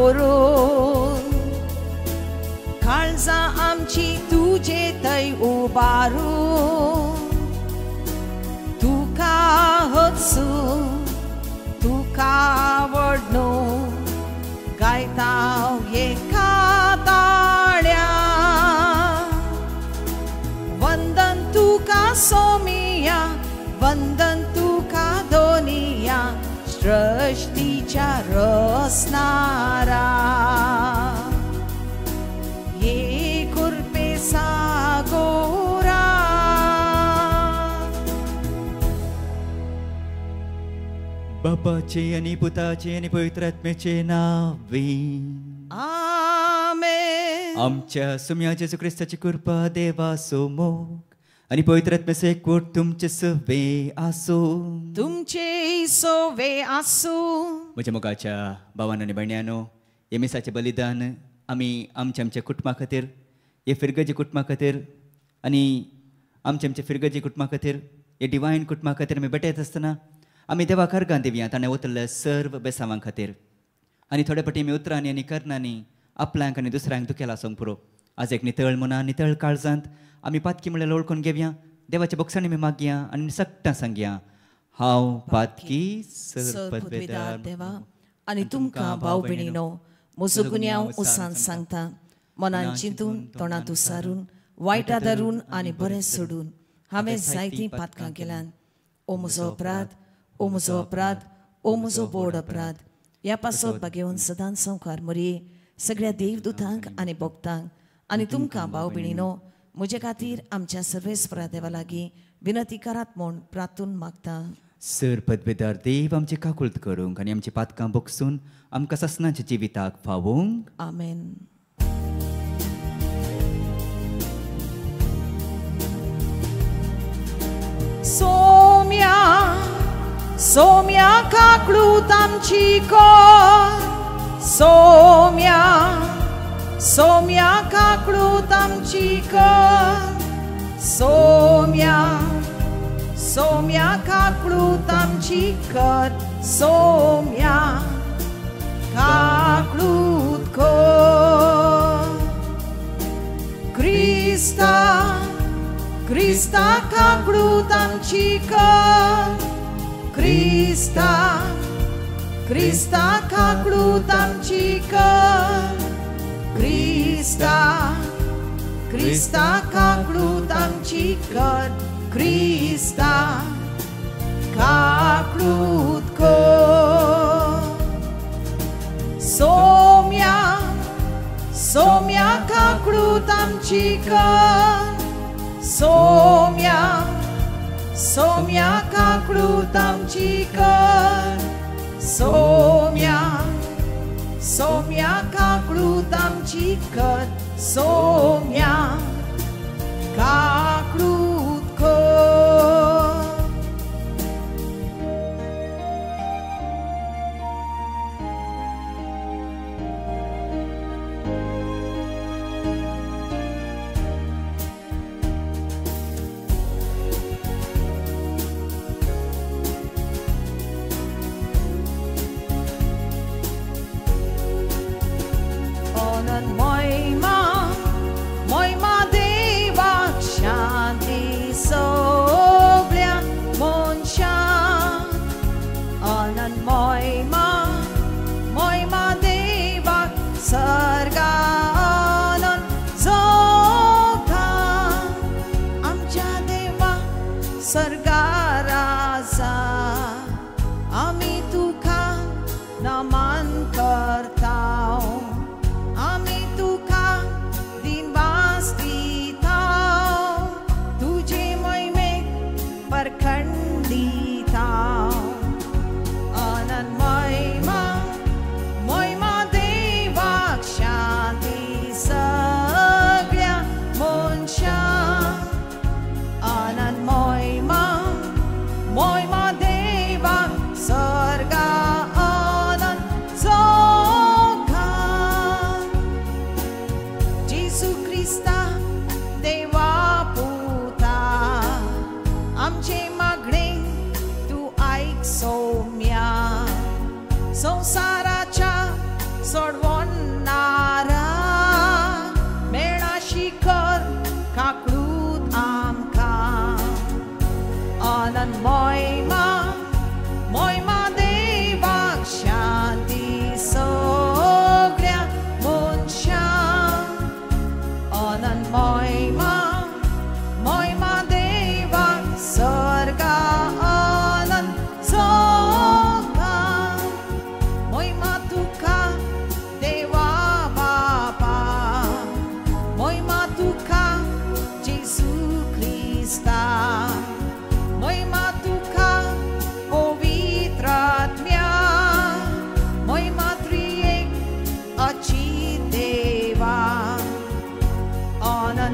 करून काळजा आमची तुजे थंय उबारून तुका हत्सू तुका वडणू गायता एका ताळ्या वंदन तुका सोमिया वंदन तुका दोनिया सृष्टीच्या रचणारा ये कृपे सागोरा बापाचे आणि पुताचे आणि पवित्र आत्म्याचे नावीन आमेन. आमच्या सुम्या जेजू ख्रिस्ताची कृपा देवा सोमोग आणि पवित्र आत्म्याचे एकवट तुमचे सवे आसो तुमचे सोवे आसू. म्हज्या मोगाच्या भावांनो आनी भयण्यांनो हे मिसाचें बलिदान आमी आमच्या कुटुंबा खातीर हे फिरगजी कुटुंबा खातीर आनी आमच्या फिरगजी कुटुंबा खातीर हे डिवायन कुटुंबा खातीर आमी भेटयत आसतना आमी देवाक अर्गां दिवया ताणें उतरल्या सर्व बेसांवां खातीर आनी थोडे फावटी आमी उतरांनी आनी कर्णांनी आपल्याक आनी दुसऱ्यांक दुखेला आसूंक पुरो. आज एक नितळ मनान नितळ काळजांत आमी पातकी म्हणल्यार ओळखून घेवया देवाच्या बोक्सांनी आमी मागया आनी सक्टां सांगया हांव पातकी सरपदवेदार देवा आनी तुमकां भाव भयणीनो म्हजो गुन्यांव उसान सांगता मनान चिंतून तोंडांत उसारून वायटा धरून आनी बरें सोडून हांवें जायतीं पातकां केल्यान ओ म्हजो अपराध ओ म्हजो अपराध ओ म्हजो बोड अपराध. ह्या पासत बागेवन सदांच संवकार मरये सगळ्या देवदूतांक आनी भक्तांक आनी तुमकां भाव भयणीनो म्हजे खातीर आमच्या सर्वेस्परा देवा लागीं विनंती करात म्हूण प्रार्थून मागता. सर पदवेदार देव आमची काकुळट करूंक आनी आमची पातकां बोगसून आमकां ससनाच्या जिविताक फावोवंक आमेन. सोम्या सोम्या काकुळट आमची कर सोम्या सोम्या काकुळट आमची कर सोम्या सोम्या काकुळट आमची कर सोम्या काकुळट कर. क्रिस्ता क्रिस्ता काकुळट आमची कर क्रिस्ता क्रिस्ता काकुळट आमची कर क्रिस्ता क्रिस्ता काकुळट आमची कर क्रिस्ता काकुळट कर. सोम्या सोम्या काकुळट आमची कर सोम्या सोम्या काकुळट आमची कर सोम्या सोम्या काकुळट आमची कर सोम्या काकुळट कर. महिमा महिमा देवाक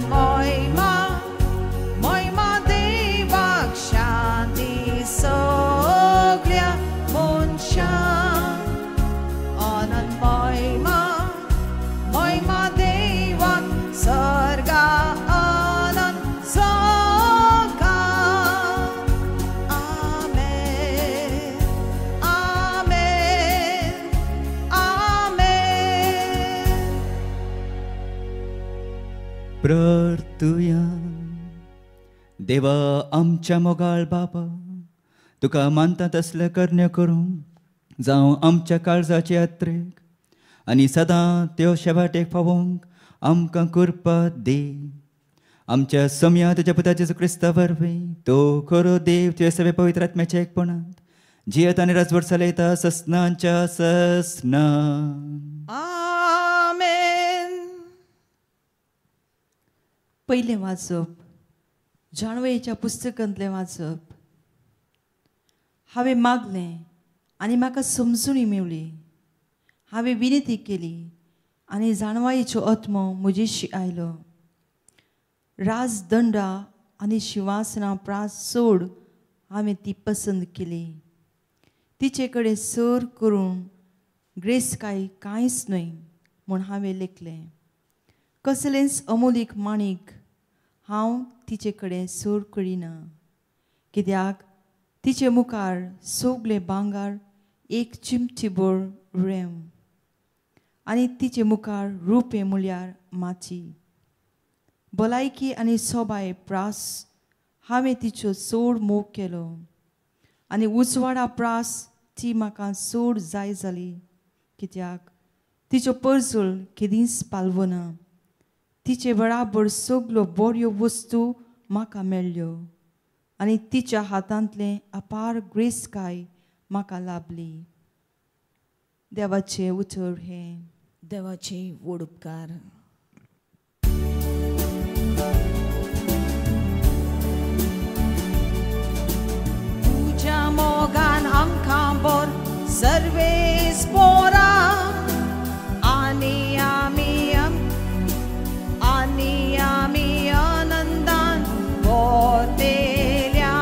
आनंद महिमा देवाक शांती सगळ्या मनशांक आनंद महिमा देवाक सर्गा आनंद सकाळ आमेन आमेन आमेन. प्रार्थुया. देवा आमच्या मोगाळ बापा, तुका मानता तसले कर्ण्य करूंक जावं आमच्या काळजाचे यात्रेक आनी सदां त्यो शेवाटेक पावोवंक आमकां कृपा दे. आमच्या समया तुज्या पुता जेजू क्रिस्ता वरवीं तो खरो देव तुजे सवे पवित्र आत्म्याच्या एकपणांत जियेत आनी राजवट चलयता ससनांच्या ससना. आमेन. पयलें वाचप जाणवेच्या पुस्तकांतलें वाचप. हांवें मागलें आनी म्हाका समजुणी मेवली. हांवें विनंती केली आनी जाणवायेचो आत्मो म्हजेशी आयलो. राजदंडा आनी शिवासनां प्रास सोड हांवें ती पसंत केली. तिचे कडेन सर करून ग्रेस कांयच न्हय म्हूण हांवें लेखलें. कसलेंच अमोलीक माणिक हांव तिचे कडेन सर करिना, कित्याक तिचे मुखार सगळें भांगर एक चिमटीभर रेंव आनी तिचे मुखार रुपें म्हळ्यार माची. भलायकी आनी सोबाय प्रास हांवें तिचो चड मोग केलो आनी उजवाडा प्रास ती म्हाका चड जाय जाली, कित्याक तिचो परजळ केदींच पालवना. तिचे बराबर सगळ्यो बऱ्यो वस्तू म्हाका मेळ्ळ्यो आनी तिच्या हातांतलें अपार ग्रेसकाय म्हाका लाभली. देवाचें उतर हें. देवाचे व्हड उपकार. तुज्या मोगान आमकां बोर सर्वेस पोरा आनी आमी आनंदान भोरतेल्या.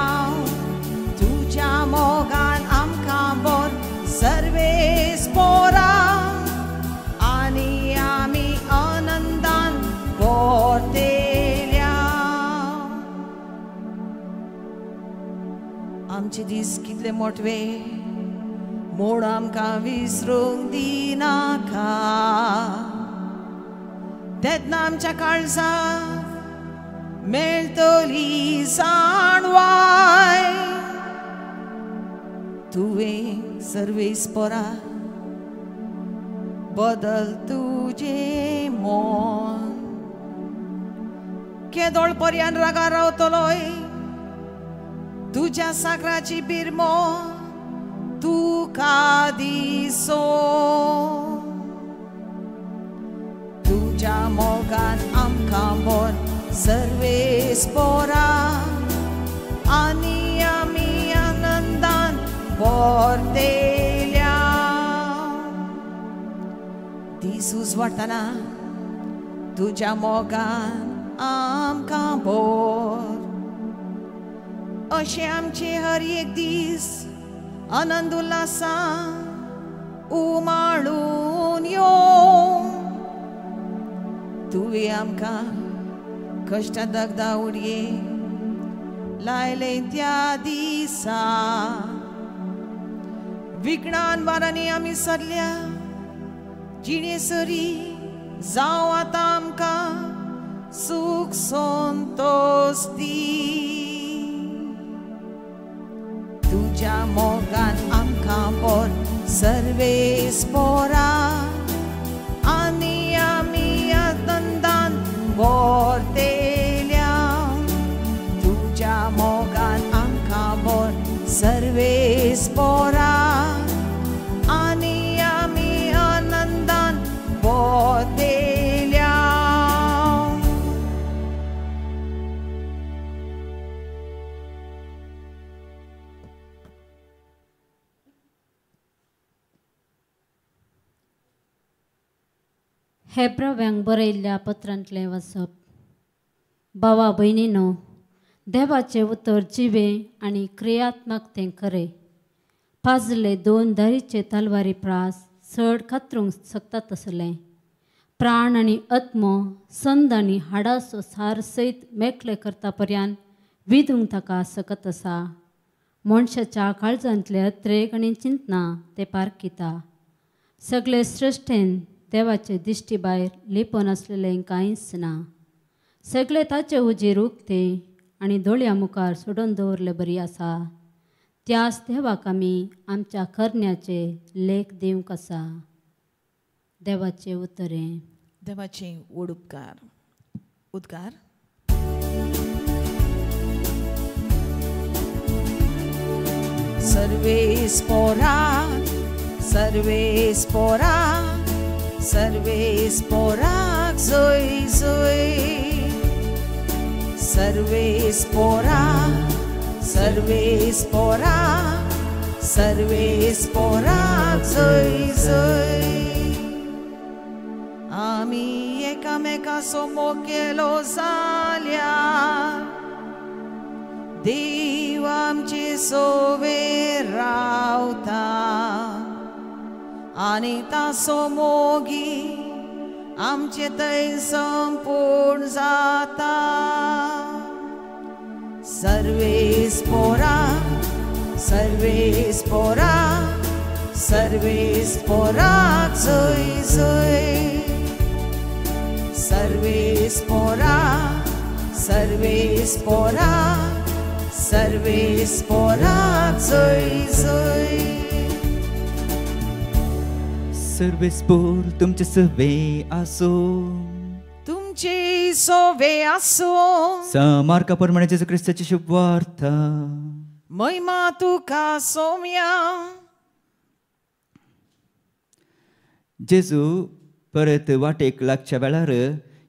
तुज्या मोगान आमकां बोर सर्वेस पोरा आनी आमी आनंदान भोरतेल्या. आमचे दीस कितले मोठवे मोड आमकां विसरूंक दिनाका. तेन्ना आमच्या काळजाक मेळटली जाणवाय. तुवें सर्वेस पोरा बदल तुजे मोन. केदोळ पर्यान रागा रावतलोय तुज्या साकराची बिरमो तुका दिसो. तुज्या मोगान आमकां बोर सर्वेस पोरा आनी आमी आनंदान भोरतेल्या. दीस उजवाडटना तुज्या मोगान आमकां बोर. अशें आमचे हर एक दीस आनंद उल्हासान उमाळून यो. तुवें आमकां कश्ट दगदा उडये लायले त्या दिसा. विघ्नान वारांनी आमी सरल्या जिणेसरी जावं आतां आमकां सूख संतोष दी. तुज्या मोगान आमकां बोर सर्वेस पोरा आनी आमी आनंदान भोरतेल्या. तुज्या मोगान आमकां बोर सर्वेस पोरा आनी आमी आनंदान भोरतेल्या. हेब्राव्यांक बरयल्ल्या पत्रांतलें वाचप. भावा भयणीनो, देवाचे उतर जिवे आनी क्रियात्मकतें खरे. पाजले 2 धारीचे तलवारी प्रास चड कातरूंक शकता तसलें. प्राण आनी आत्मो, संद आनी हाडाचो सार सयत मेकळे करता पर्यंत विधूंक ताका सकत आसा. मनशाच्या काळजांतले अत्रेक आनी चिंतना ते पारखिता. सगळे सृश्टेन देवाचे दिश्टी भायर लिपोन आसलेलें कांयच ना. सगळे ताचे उजेर उक्ते आनी दोळ्या मुखार सोडून दवरले बरी आसा. त्याच देवाक आमी आमच्या करण्याचे लेख दिवंक आसा. देवाचे उतरें. देवाचे उद्गार. सर्वे स्पोराक जोय जोय. सर्वे स्पोराक जोय जोय. आमी एकामेका समोर केलो जाल्या देव आमचे सोवे रावता आनी तासो मोगी आमचे थंय संपूर्ण जाता. सर्वे स्पोराक जोय जोय. सर्वे स्पोराक जोय जोय. सर्वे स्पोर तुमचे सवे आसो. तुमचे सोवे आसो. मार्का प्रमाणे जेजू ख्रिस्ताची शुभ वार्ता. महिमा तुका सोम्या. जेजू परत वाटेक लागच्या वेळार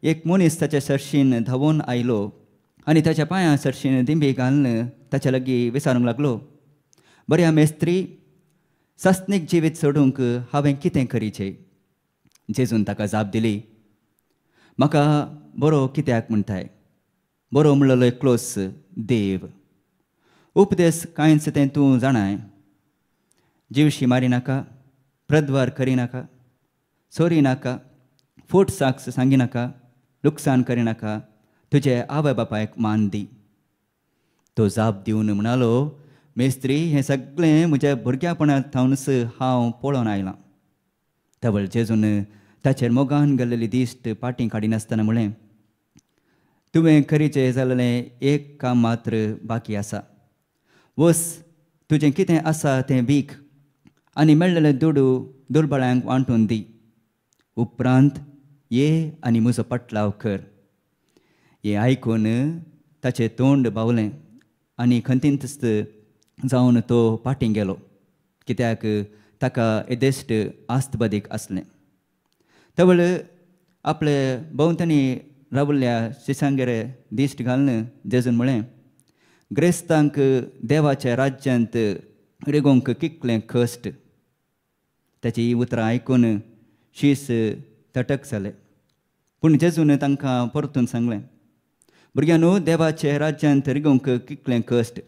एक मनीस ताच्या सरशीन धांवून आयलो आनी ताच्या पांयां सरशीन दिंबी घालून ताच्या लागीं विचारूंक लागलो, बऱ्या मेस्त्री, सस्नीक जिवीत सोडूंक हांवें कितें करीचें? जेजून ताका जाप दिली, म्हाका बरो कित्याक म्हणटाय? बरो म्हणलेलो एकलोच देव. उपदेश कांयच तें तूं जाणाय. जीवशी मारिनाका, प्रद्वार करिनाका, चोरिनाका, फोट साक्ष सांगिनाका, लुकसाण करिनाका, तुजे आवय बापायक मान दी. तो जाप दिवन म्हणालो, मेस्त्री, हें सगळें म्हज्या भुरग्यापणांत थावनस हांव पळोवन आयलां. तवळ जेजून ताचेर मोगान गेल्लेली दिश्ट पाटी काडिनासतना म्हळें, तुवें करीचें जाल्लें एक काम मात्र बाकी आसा. वस, तुजें कितें आसा तें वीख आनी मेळ्ळेलें दुडू दुर्बळ्यांक वांटून दी. उपरांत ये आनी म्हजो पटलाव कर. हें आयकून ताचें तोंड बावलें आनी खंतींतच जावन तो पाटीं गेलो, कित्याक ताका येदेश्ट आस्तबदीक आसलें. तवळ आपले भोंवतणी रावल्ल्या शिसांगेर दिश्ट घालून जेजून म्हळें, ग्रेस्तांक देवाच्या राज्यांत रिगोंक कितलें कश्ट. ताची ही उतरां आयकून शीस तटक जालें. पूण जेजून तांकां परतून सांगलें, भुरग्यांनो, देवाचे राज्यांत रिगोंक कितलें कश्ट.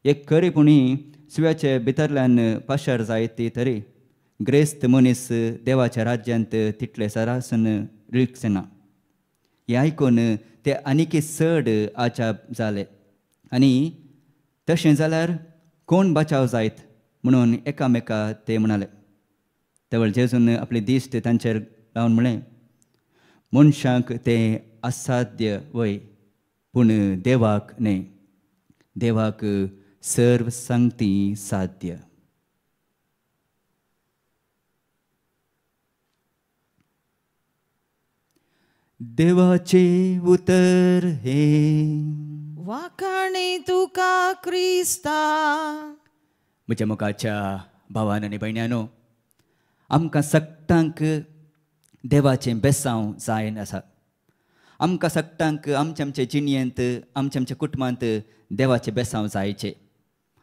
एक खरेपणी सुव्याचे भितरल्यान पाशार जायती तरी ग्रेस्त मनीस देवाच्या राज्यांत तितले सरासन रिक्स ना. हें आयकून ते आनीक चड आजाप जाले आनी तशें जाल्यार कोण बचाव जायत म्हणून एकामेका ते म्हणाले. तवळ जेजून आपली दिश्ट तांचेर लावन म्हळें, मनशाक तें असाध्य वय, पूण देवाक न्हय. देवाक सर्व सांगती साध्य. देवाचे उतर हे. वाखाणी तुका क्रिस्ता. म्हज्या मोगाच्या भावान आनी भयण्यांनो, आमकां सगळ्यांक देवाचें बेसांव जायन आसा. आमकां सगळ्यांक आमच्या आमच्या जिणयेंत, आमच्या आमच्या कुटुंबांत देवाचें बेसांव जायचें.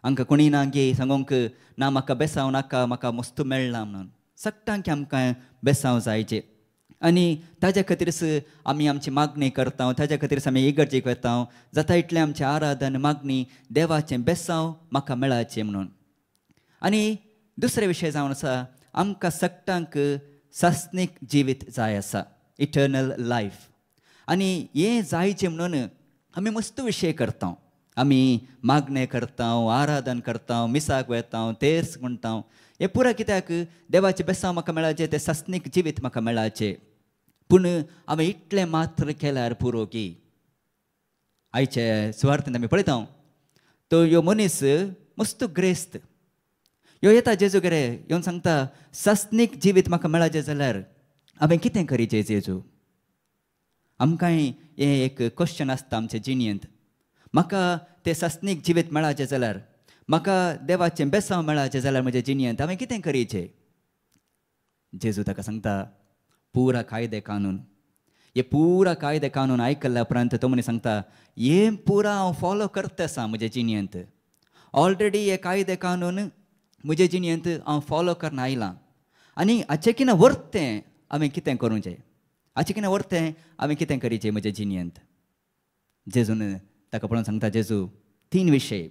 आमकां कोणी ना गे सांगूंक ना, म्हाका बेसांव नाका, म्हाका मस्त मेळना म्हणून. सगळ्यांक आमकां बेसांव जायचें. आनी ताज्या खातीरच आमी आमची मागणी करता, ताज्या खातीरच आमी इगर्जेक वता, जाता इतलें आमचें आराधन मागणी देवाचें बेसांव म्हाका मेळाचें म्हणून. आनी दुसरे विशय जावन आसा, आमकां सगळ्यांक सासनीक जिवीत जाय आसा, इटर्नल लायफ. आनी हें जायचें म्हणून आमी मस्त विशय करता, आमी मागणे करता, आराधन करता, मिसाक वेता, तेर्स म्हणटा. हें पुरा कित्याक देवाचें बेसांव म्हाका मेळाचें, तें सासनीक जिवीत म्हाका मेळाचें. पूण हांवें इतलें मात्र केल्यार पुरो की आयचे सुवार्थेंत आमी पळयता, तो ह्यो मनीस मस्त ग्रेस्त ह्यो येता जेजूगेरे येवन सांगता, सासनीक जिवीत म्हाका मेळाचें जाल्यार हांवें कितें करीचें जेजू. आमकांय हें एक क्वेश्चन आसता आमच्या जिणेंत, म्हाका तें सासनीक जिवीत मेळाचें जाल्यार, म्हाका देवाचें बेसांव मेळाचें जाल्यार म्हज्या जिणेंत हांवें कितें करीचें. जेजू ताका सांगता, पुरा कायदे कानून, हे पुरा कायदे कानून आयकल्या उपरांत तो मनीस सांगता, हें पुरा हांव फॉलो करता आसा म्हज्या जिणेंत. ऑलरेडी हे कायदे कानून म्हज्या जिणेंत हांव फॉलो करन आयलां. आनी हाचें कितें वर्तें हांवें कितें करूचें, हाचें कितें वर्तें हांवें कितें करीचें म्हज्या जिणेंत. जेजून ताका पळोवन सांगता, जेजू 3 विशय.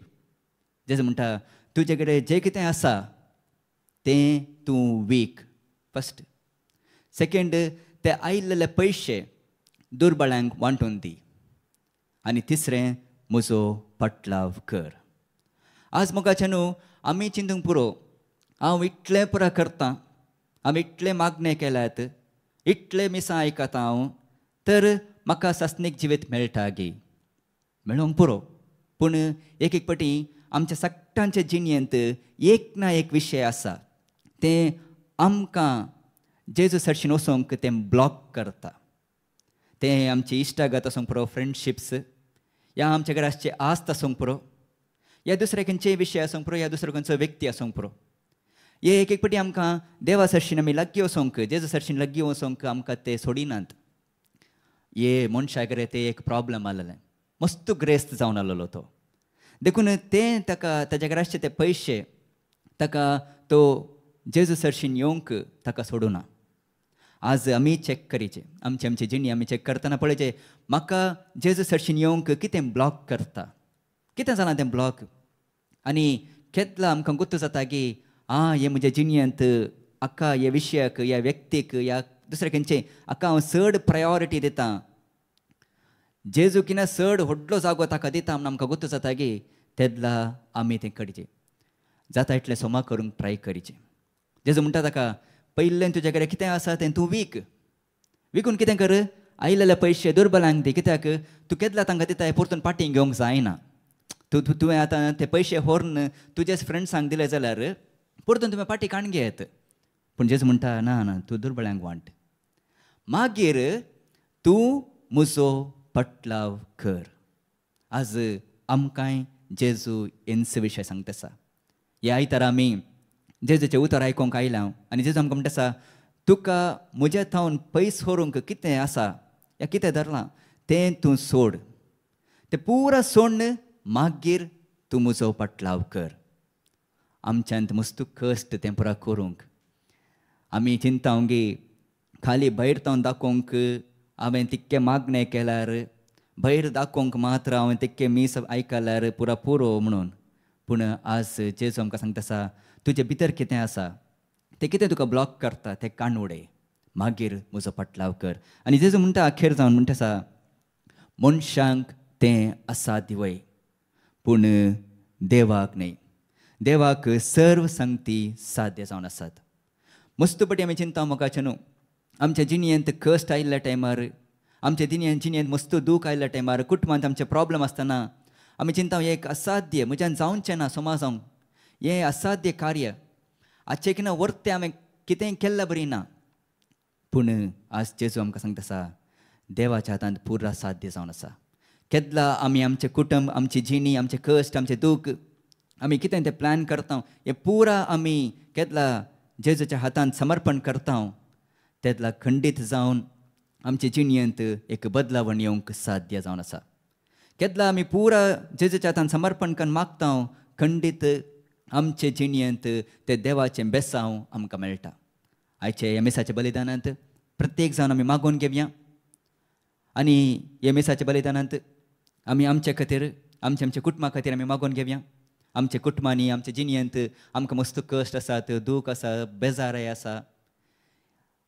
जेजू म्हणटा, तुजे कडेन जें कितें आसा तें तूं वीक. फर्स्ट. सेकंड, ते आयिल्ले पयशे दुर्बळांक वांटून दी. आनी तिसरें, म्हजो पटलाव कर. आज मोगाचे न्हू आमी चिंतूंक पुरो, हांव इतलें पुरा करतां, हांवें इतले मागणे केल्यात, इतले मिसां आयकता हांव, तर म्हाका सासनीक जिवीत मेळटा गी. मेळोंक पुरो. पूण एक एक पाटी आमच्या सगळ्यांच्या जिणेंत एक ना एक विशय आसा, तें आमकां जेजू सरशीन वचोंक तें ब्लॉक करता. तें आमची इश्टागत आसूंक पुरो, फ्रेंडशिप्स, या आमच्या घराचे आस्त आसूंक पुरो, या दुसरे खंयचेय विशय आसूंक पुरो, या दुसरो खंयचो व्यक्ती आसूंक पुरो. हे एक एक पाटी आमकां देवा सरशीन आमी लागीं वचोंक, जेजू सरशीन लागीं वचोंक आमकां ते सोडिनात. हे मनशाक रे ते एक प्रॉब्लम आसलेलें, मस्त ग्रेस्त जावन आसलेलो तो. देखून तें ताका ताच्या घराचे ते पयशे ताका तो जेजू सरशीन येवंक ताका सोडूना. आज आमी चॅक करीचें, आमची जिणी आमी चॅक करतना पळयचें, म्हाका जेजू सरशीन येवंक कितें ब्लॉक करता, कितें जालां तें ब्लॉक. आनी केदला आमकां गुर्त जाता की हे म्हज्या जिणेंत हाका ह्या विशयाक, ह्या व्यक्तीक, ह्या दुसरे खंयचे हाका हांव चड प्रायोरिटी दितां. जेजू कितें चड व्हडलो जागो ताका दिता म्हूण आमकां गुर्त जाता की तेदला आमी तें करचें. जाता इतलें सोमा करूंक ट्राय करीचें. जेजू म्हणटा ताका, पयलें तुजे कडेन कितें आसा तें तूं वीक. विकून कितें कर, आयिल्ले पयशे दुर्बलांक दी. कित्याक तूं केदला तांकां दिता हें परतून पाटींग घेवंक जायना. तुवें आतां ते पयशे व्हरून तुजेच फ्रेंड्सांक दिले जाल्यार परतून तुवें पाटी काण घेत. पूण जेजू म्हणटा, ना ना, तूं दुर्बळांक वांट. मागीर तूं म्हजो पटलाव कर. आज आमकांय जेजू हेंच विशय सांगता आसा. ह्या आयतारा आमी जेजूचें उतर आयकोंक आयल्या आनी जेजू आमकां म्हणटा आसा, तुका म्हज्या थावन पयस व्हरूंक कितें आसा, या कितें धरलां तें तूं सोड. तें पुरा सोडून मागीर तूं म्हजो पटलाव कर. आमच्यांत मस्त कश्ट तें पुरा करूंक. आमी चिंता गी खाली भायर थावन दाखोवंक हांवें तितके मागणे केल्यार, भायर दाखोवंक मात्र हांवें तितके मीस आयकल्यार पुरा पुरो म्हणून. पूण आज जेजू आमकां सांगता आसा, तुजे भितर कितें आसा तें कितें तुका ब्लॉक करता तें काण उडय, मागीर म्हजो पटलाव कर. आनी जेजू म्हणटा अखेर जावन म्हणटा आसा, मनशांक तें असाध्य वय पूण देवाक न्हय. देवाक सर्व संगती साध्य जावन आसात. मस्त पटी आमी चिंता मोगाचें न्हू. आमच्या जिणेंत कश्ट आयिल्ल्या टायमार, आमच्या जिणेंत मस्त दूख आयिल्ल्या टायमार, कुटुंबांत आमचे प्रॉब्लेम आसतना आमी चिंता हें एक असाध्य, म्हज्यान जावचें ना समाजांक, हें असाध्य कार्य, हाचें कितें वर्तें हांवें कितें केल्लें बरी ना. पूण आज जेजू आमकां सांगता आसा, देवाच्या हातांत पुरा साध्य जावन आसा. केदला आमी आमचें कुटुंब, आमची जिणी, आमचें कश्ट, आमचें दूख, आमी कितें तें प्लॅन करता, हें पुरा आमी केदला जेजूच्या हातांत समर्पण करता. तेदला खंडीत जावन आमचे जिणेंत एक बदलावण येवंक साध्य जावन आसा. केदला आमी पुरा जेजूच्या हातांत समर्पण करून मागता, खंडीत आमचे जिणेंत तें देवाचें बेसांव आमकां मेळटा. आयचे ह्या मिसाच्या बलिदानांत प्रत्येक जावन आमी मागून घेवया आनी येमेसाच्या बलिदानांत आमी आमच्या खातीर आमच्या कुटुंबा खातीर आमी मागून घेवया. आमच्या कुटुंबांनी आमच्या जिणेंत आमकां मस्त कश्ट आसात, दूख आसा, बेजाराय आसा.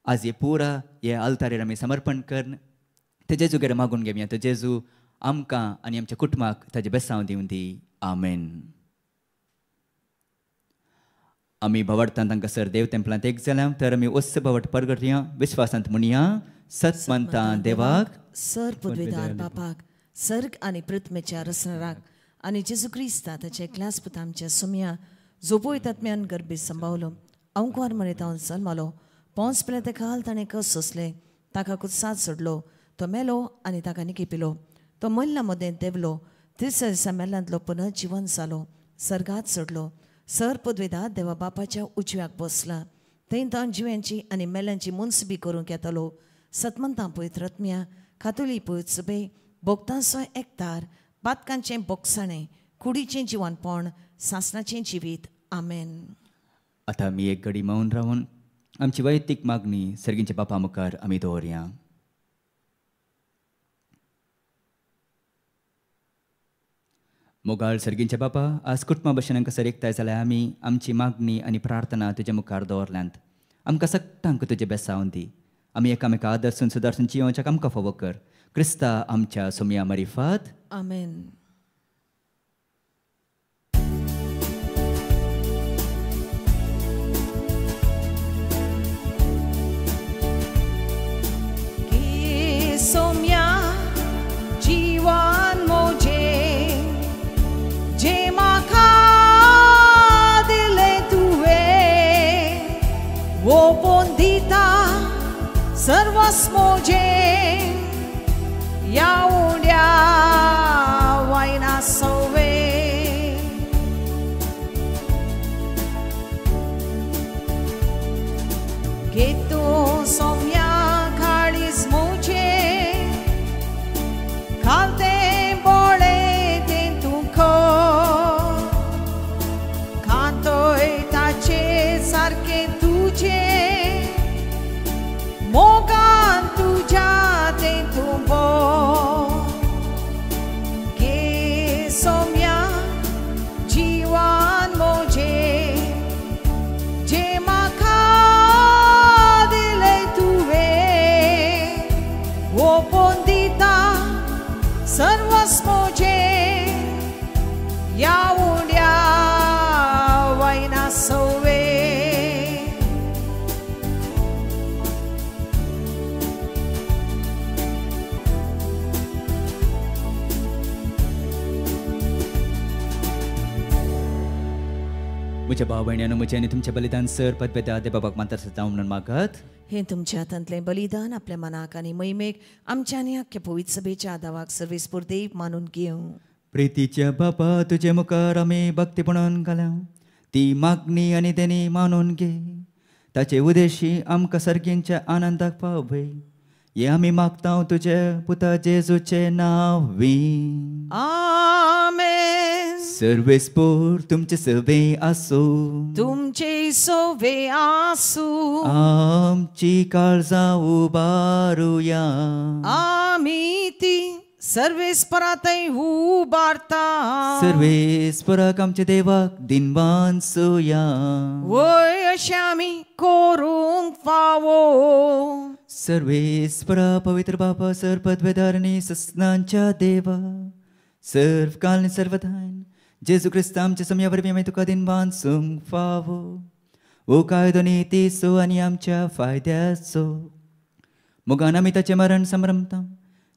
आज हे पुरा हे आल्तारेर आमी समर्पण करून ते जेजूगेर मागून घेवया. तो जेजू आमकां आनी आमच्या कुटुंबाक ताजे बेसांव दिवन दी. आमेन. आमी भवार्थांत तांकां सर देव तेंपलांत एक जाल्या तर आमी वस्त भवाट परगटया, विश्वासांत म्हणया, सतमंता देवाक, सर पदवीदार बापाक, सर्ग आनी पृथ्वीच्या रचणाराक आनी जेजू क्रिस्ता ताचे क्लास पुत आमच्या सुम्या जोपोयतात्म्यान गर्भी संभावलो अंकुवार मरेत हांव जल्मलो. पोंस पेले ते काल ताणें कस सोंसले, ताका कुत्साद सोडलो, तो मेलो आनी ताका निकिपिलो. तो मल्ला मदें देवलो, तिसऱ्या दिसा मेल्ल्यांतलो पुनः जिवन जालो, सर्गात सोडलो. सर पदवीदार देवा बापाच्या उजव्याक बसला. थंय तो जिव्यांची आनी मेल्ल्यांची मुन्सिबी करूंक येतलो. सतमंतां पळयत रत्म्या, कातोली पळयत सुबे, भोगतांचो एकतार, पातकांचें बोगसाणें, कुडीचें जिवनपण, सासणाचें जिवीत. आमेन. आतां आमी एक घडी मौन रावन आमची वैयक्तीक मागणी सर्गींच्या बापा मुखार आमी दवरया. मोगाळ सर्गींच्या बापा, आज कुटुंबा भशेन हांकां सर एकताय जाल्यार आमी आमची मागणी आनी प्रार्थना तुजे मुखार दवरल्यांत. आमकां सगळ्यांक तुजे बेसांव दी. आमी एकामेका आदर्सून सुदारसून जियोवच्याक आमकां फावो कर. क्रिस्ता आमच्या सुम्या मरिफात. आमेन. सोम्या जीवन मोजे जे म्हाका दिले तुवें, ओपोन दिता सर्वस मोजे, या उड्या वायना सवे. घेतो सोम्या काळीज मोजे, खालते बोळे ते तुको, खातोय ताचे सारखे तुझे, मोगान तुझ्या ते तुंबो. गे सोम्या जीवन मोजे जे म्हाका दिले तुवें, ओपोन दिता सर्वस मोजे, या उड्या वायना सवे. म्हज्या भाव भयण्यांनो, म्हजें आनी तुमचें बलिदान सर पदवेदार देवाबाक मातर जावं म्हणून मागत. हे तुमच्या हातांतलें बलिदान आपल्या मनाक आनी मैमेक आमच्या आनी आख्ख्या पवित्र सभेच्या आदावाक सर्वेस्पूर देव मानून घेवं. प्रितीच्या बापा, तुजे मुखार आमी भक्तीपणान घाल्या, ती मागणी आनी तेणी मानून घे. ताचे उद्देशी आमकां सर्गींच्या आनंदाक पावय. हे आमी मागता तुजे पुता जेजूचे नांवी. आमेन. सर्वेस्पूर तुमचे सवे आसो, तुमचे सोवे आसू, आमची काळजां उबारुया. आमी ती सर्वेस्परातय उबारता. सर्वेस्पराक आमच्या देवाक दिनवान सोया. वय अशें आमी करूंक फावो. सर्वेस्परा पवित्र बापा, सर पदवेदारणी सस्नांच्या देवा, सर्व काल सर्वदान जेजू क्रिस्त आमच्या समया वरवीं आमी तुका दिनवान सोंग फावो. ओ कायदो नितीचो आनी आमच्या फायद्याचो, मोगान आमी ताचें मरण संभ्रमता,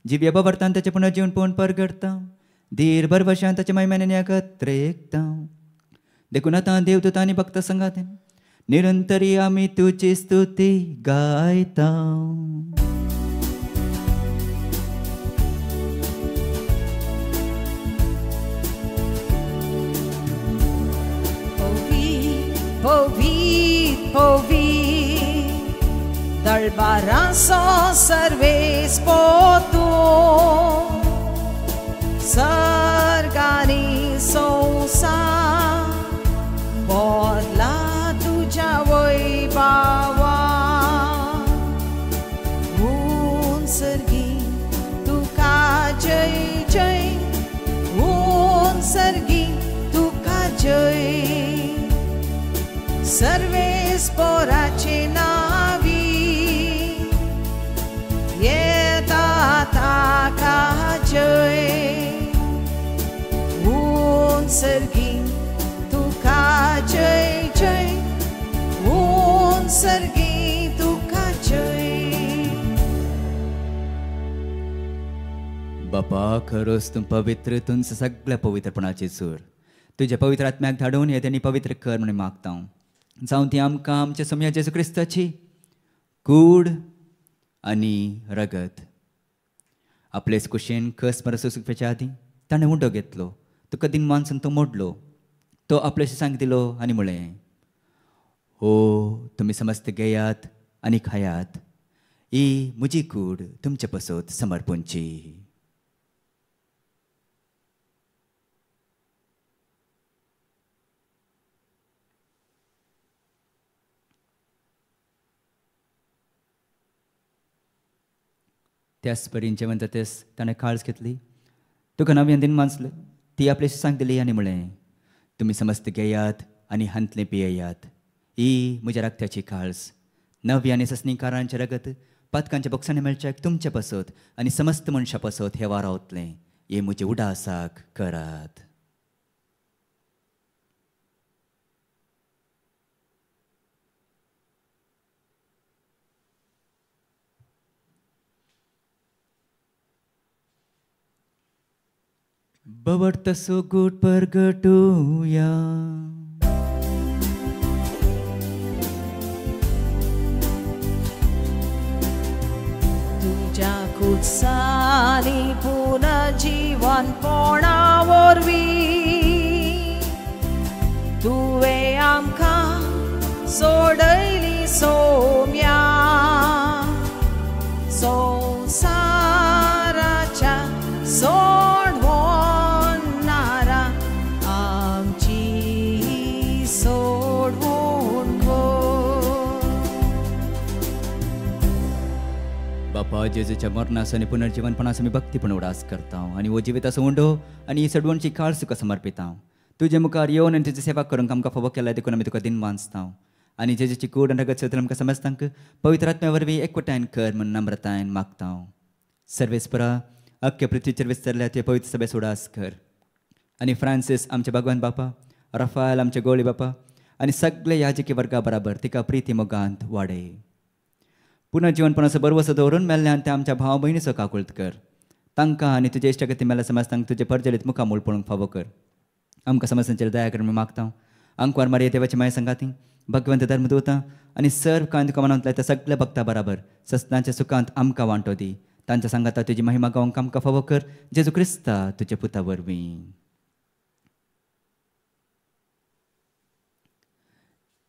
जिव्या बाबरतान ताचें पुनर्जीवन पळोवन परगडता, धीर बरभशान ताच्या मैमान्यान एकत्र एकता. देखून आतां देवदूत आनी भक्त संगातीन निरंतरी आमी तुजी स्तुती गायता. Povit, povit, dal-baranso serves potu, sargani sousa, bodla tuja voi bawa. सर्गी तुका जय जय ऊन सर्गी तुका जय सर्वेस पोराचे नावी येता ताका जय ऊन सर्गी तुका जय जय ऊन सर्गी तुका जय बापा खरोच तूं पवित्र तुंच सगळ्या पवित्रपणाची सूर तुझ्या पवित्र आत्म्याक धाडून हे त्यांनी पवित्र कर म्हणून मागता जावं ती आमकां आमच्या समया जेजू क्रिस्ताची कूड आनी रगत आपलेच कुशेन कस मर सुखपेच्या आदी ताणें उंडो घेतलो तुका दिन मानसून तो मोडलो तो आपल्याशी सांगितलो आनी म्हळें हो तुमी समस्त घेयात आनी खायात ही म्हजी कूड तुमचे पसत समर्पणची त्याच परीन जेवण जातेस ताणें काळज घेतली तुका नव्यान दिन मानसलें ती आपल्याशी सांगतली आनी म्हळें तुमी समस्त घेयात आनी हांतलें पियेयात ही म्हज्या रक्त्याची काळज नव्या आनी सस्नीकारांचें रगत पातकांच्या बॉक्सांनी मेळच्याक तुमचे पसत आनी समस्त मनशां पसत हे वारावतलें हे म्हजे उडासाक करात बवडता सो गुट परगटूया तुझ्या कुत्सानी पुनर्जीवन पोणावरवी तुवें आमकां सोडयली सोम्या संवसाराच्या सोडवणारा आमची सोडवण बापा जेजूच्या मरणास आनी पुनर्जीवनपणास आमी भक्तीपण उडास करता आनी हो जिविताचो उंडो आनी ही सडवणची काळज तुका समर्पिता तुजे मुखार येवन आनी तुजी सेवा करूंक आमकां फावो केला देखून आमी तुका दिन मानसता आनी जेजूची कूड आनी रगत सत्र आमकां समजतांक पवित्र आत्म्या वरवीं एकवटायन कर म्हूण नम्रतायेन मागता सर्वेस्परा अख्ख्या पृथ्वीचेर विस्तारल्या तुवें पवित्र सभेस उडास कर आनी फ्रांसीस आमचे भगवान बापा रफायल आमचे गोळी बापा आनी सगळे याजकी वर्गा बराबर तिका प्रिती मोगांत वाडय पुनर्जीवनपणाचो बरवसो दवरून मेल्ल्यान ते आमच्या भाव भयणीचो काकुळत कर तांकां आनी तुजे इश्टगती मेल्या समजतांक तुजे परजलीत मुखामूळ पळोवंक फावो कर आमकां समस्यांचेर दया कर म्हूण मागता आंकवार मारये देवाची माय संगाती भगवंत धर्मदूता आनी सर्व कांय तुका मनांतल्या त्या सगळ्या भक्तां बराबर सस्नांच्या सुखांत आमकां वांटो दी तांच्या सांगाता तुजी महिमा गावंक आमकां फावो कर जेजू क्रिस्ता तुजे पुता वरवीं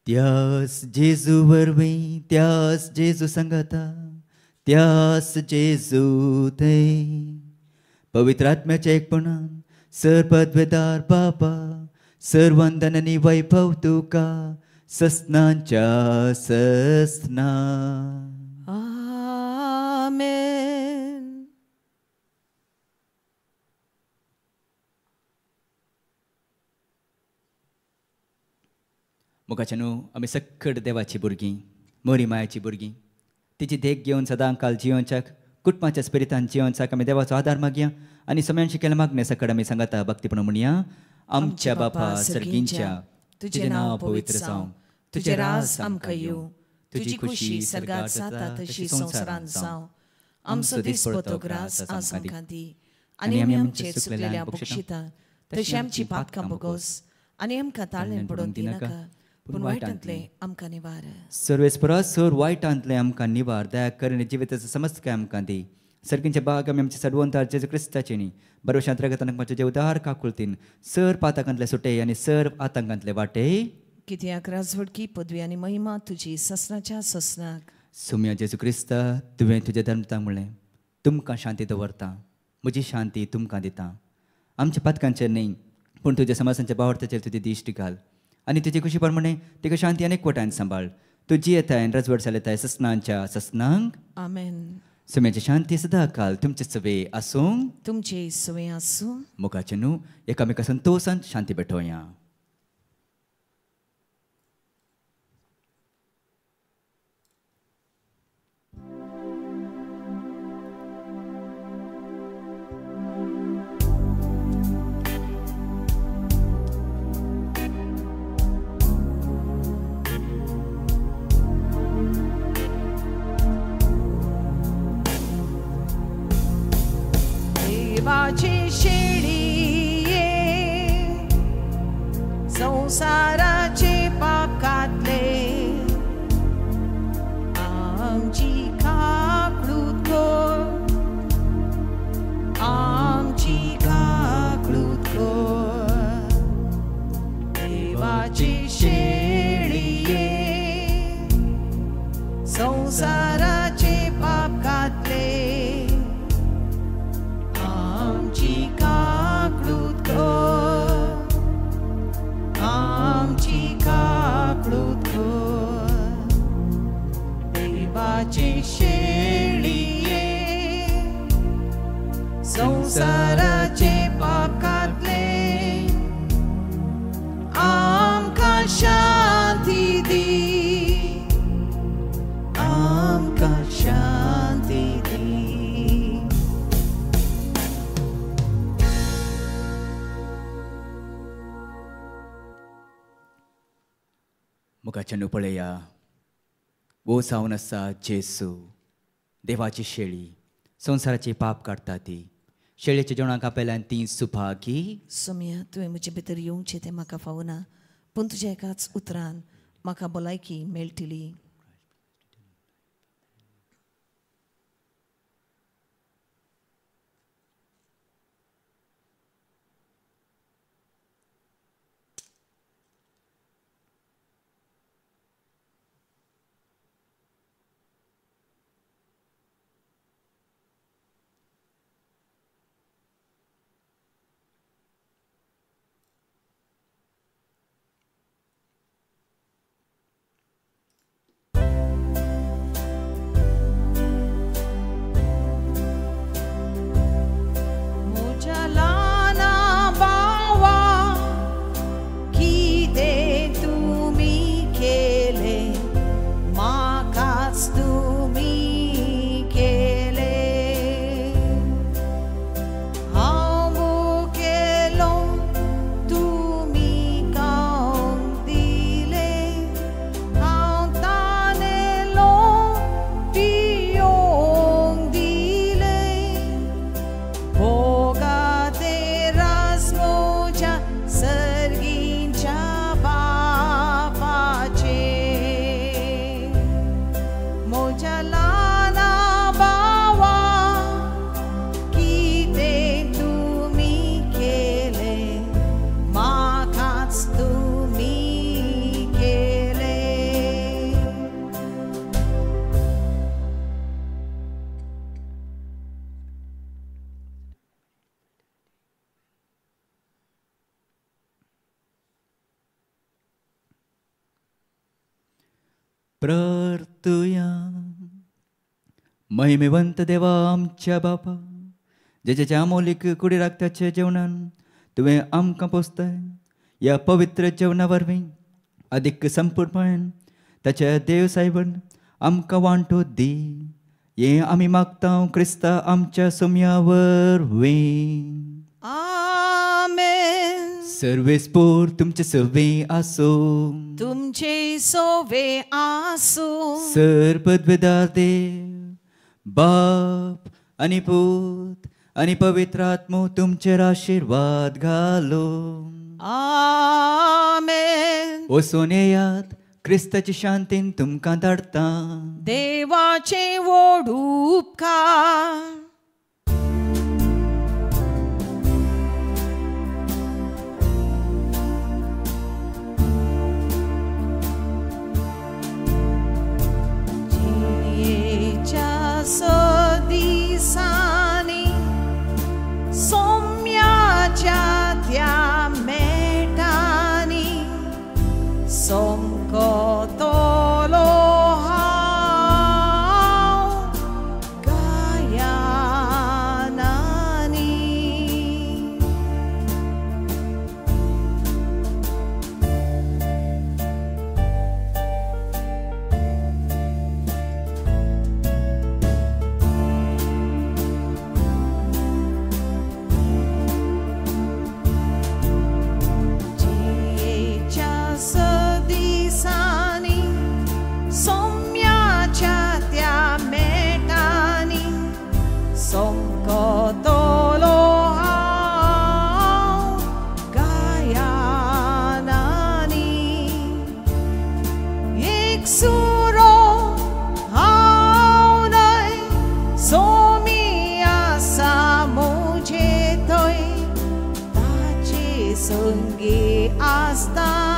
त्यास जेजू वरवीं त्यास जेजू सांगाता त्यास जेजू थंय पवित्र आत्म्याच्या एकपणान सर पदवेदार बापा सर्वंदन आनी वैभव तुका सस्नांच्या सस्ना आमेन मुखाच्या न्हू आमी सक्कड देवाची भुरगीं मोरी मायाची भुरगीं तिची देख घेवन सदां काल जियोनच्याक कुटुंबाच्या स्पिरितान जियोनच्याक आमी देवाचो आदार मागया आनी समयान शिकेल्या मागणे सकड आमी सांगाता भक्तीपण म्हणया आमच्या बापा सर्गींच्या तुजें नांव पवित्र जावं तुजें राज आमकां येवं तुजी खुशी सर्गात जाता तशी संवसारांत जावं आमचो दिसपतो ग्रास आज आमकां दी आनी आमी आमचेर चुकलेल्या बक्षिता तशी आमची पातकां बोगोस आनी आमकां ताळें पडोवन दिनाका पूण वायटांतले आमकां निवार सर्वेस्परा सर वायटांतले आमकां निवार दया करून जिविताचो समस्त काय आमकां दी सर्गींचे बाग आमी आमचे सडवंतार जेजू क्रिस्ताचे न्ही बरोशांत रगतान म्हाजे उदार काकुळतीन सर पातकांतले सुटे आनी सर आतंकांतले वाटे कित्याक राजवडकी पदवी आनी महिमा तुजी ससनाच्या ससनाक सुम्या जेजू क्रिस्ता तुवें तुजें धर्मतां म्हणलें तुमकां शांती दवरता म्हजी शांती तुमकां दिता आमच्या पातकांचेर न्ही पूण तुज्या समाजांच्या बावरताचेर तुजी दिश्टी घाल आनी तुजी खुशी प्रमाणे तिका शांती अनेक वटान सांबाळ तुजी येताय रजवड जालेताय ससनांच्या ससनांक आमेन सुम्याची शांती सदा काल तुमचे सवे आसूं तुमचे सवे आसूं मुखाचे न्हू एकामेका संतोषान शांती भेटोया. देवाची शेळी संसाराचे पाप घातले आमची काकळूत कर आमची काकळूत कर देवाची शेळी संसाराचे पाप घातले देवाची शेळी संसाराचे पाप घातले आमकां शांती दी आमकां शांती दी. मुखाचे न्हू पळया वो सावन आसा जेसू देवाची शेळी संसाराचे पाप काडटा ती शेळयेच्या जेवणाक आपयल्यान ती सुभागी. सोम्या तुवें म्हजे भितर येवचें तें म्हाका फावना पूण तुज्या एकाच उतरान म्हाका भलायकी मेळटली. प्रार्थुया. महिमेवंत देवा आमच्या बापा जेच्या अमोलीक कुडी राखताच्या जेवणान तुवें आमकां पोसताय ह्या पवित्र जेवणा वरवीं अधिक संपूर्णपणान ताच्या देव सायबन आमकां वांटो दी. हें आमी मागता क्रिस्ता आमच्या सोम्या वरवीं. आमेन. सर्वेस्पोर तुमचे सवे आसो तुमचे सोवे आसो सर्वपदवेदार देव बाप आनी पूत आनी पवित्र आत्मो तुमचेर आशीर्वाद घालो. आमेन. वचून येयात क्रिस्ताची शांतीन तुमकां धाडटा. देवाचे व्हड उपकार. दिसांनी सोम्याच्या त्या मेटांनी सोमको तोलो हांव संगी आसता